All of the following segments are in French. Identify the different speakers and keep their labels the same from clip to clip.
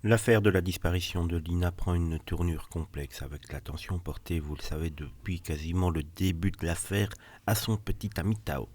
Speaker 1: L'affaire de la disparition de Lina prend une tournure complexe avec l'attention portée, vous le savez, depuis quasiment le début de l'affaire à son petit ami Tao.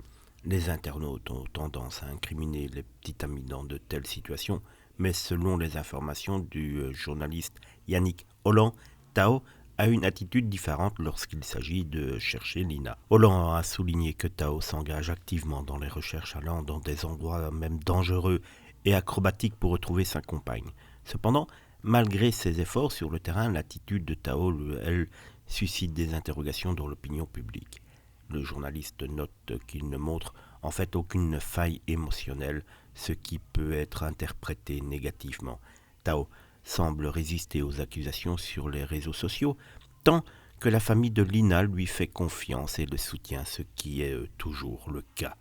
Speaker 1: Les internautes ont tendance à incriminer les petits amis dans de telles situations, mais selon les informations du journaliste Yannick Holland, Tao a une attitude différente lorsqu'il s'agit de chercher Lina. Holland a souligné que Tao s'engage activement dans les recherches allant dans des endroits même dangereux et acrobatiques pour retrouver sa compagne. Cependant, malgré ses efforts sur le terrain, l'attitude de Tao, elle, suscite des interrogations dans l'opinion publique. Le journaliste note qu'il ne montre en fait aucune faille émotionnelle, ce qui peut être interprété négativement. Tao semble résister aux accusations sur les réseaux sociaux, tant que la famille de Lina lui fait confiance et le soutient, ce qui est toujours le cas.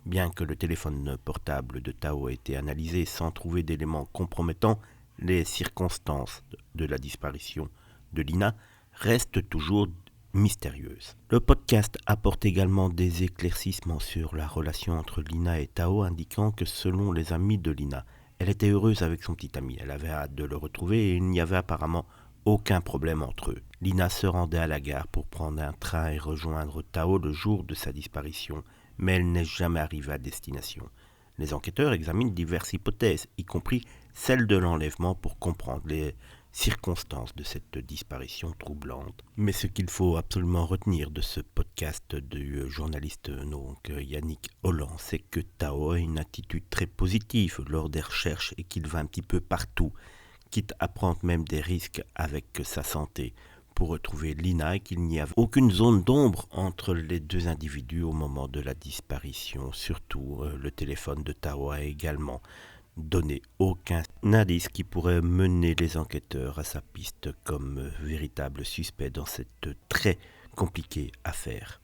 Speaker 1: Bien que le téléphone portable de Tao ait été analysé sans trouver d'éléments compromettants, les circonstances de la disparition de Lina restent toujours mystérieuses. Le podcast apporte également des éclaircissements sur la relation entre Lina et Tao, indiquant que selon les amis de Lina, elle était heureuse avec son petit ami, elle avait hâte de le retrouver et il n'y avait apparemment aucun problème entre eux. Lina se rendait à la gare pour prendre un train et rejoindre Tao le jour de sa disparition, mais elle n'est jamais arrivée à destination. Les enquêteurs examinent diverses hypothèses, y compris celle de l'enlèvement, pour comprendre les circonstances de cette disparition troublante. Mais ce qu'il faut absolument retenir de ce podcast du journaliste Yannick Holland, c'est que Tao a une attitude très positive lors des recherches et qu'il va un petit peu partout, quitte à prendre même des risques avec sa santé pour retrouver Lina et qu'il n'y a aucune zone d'ombre entre les deux individus au moment de la disparition. Surtout, le téléphone de Tao a également donné aucun indice qui pourrait mener les enquêteurs à sa piste comme véritable suspect dans cette très compliquée affaire.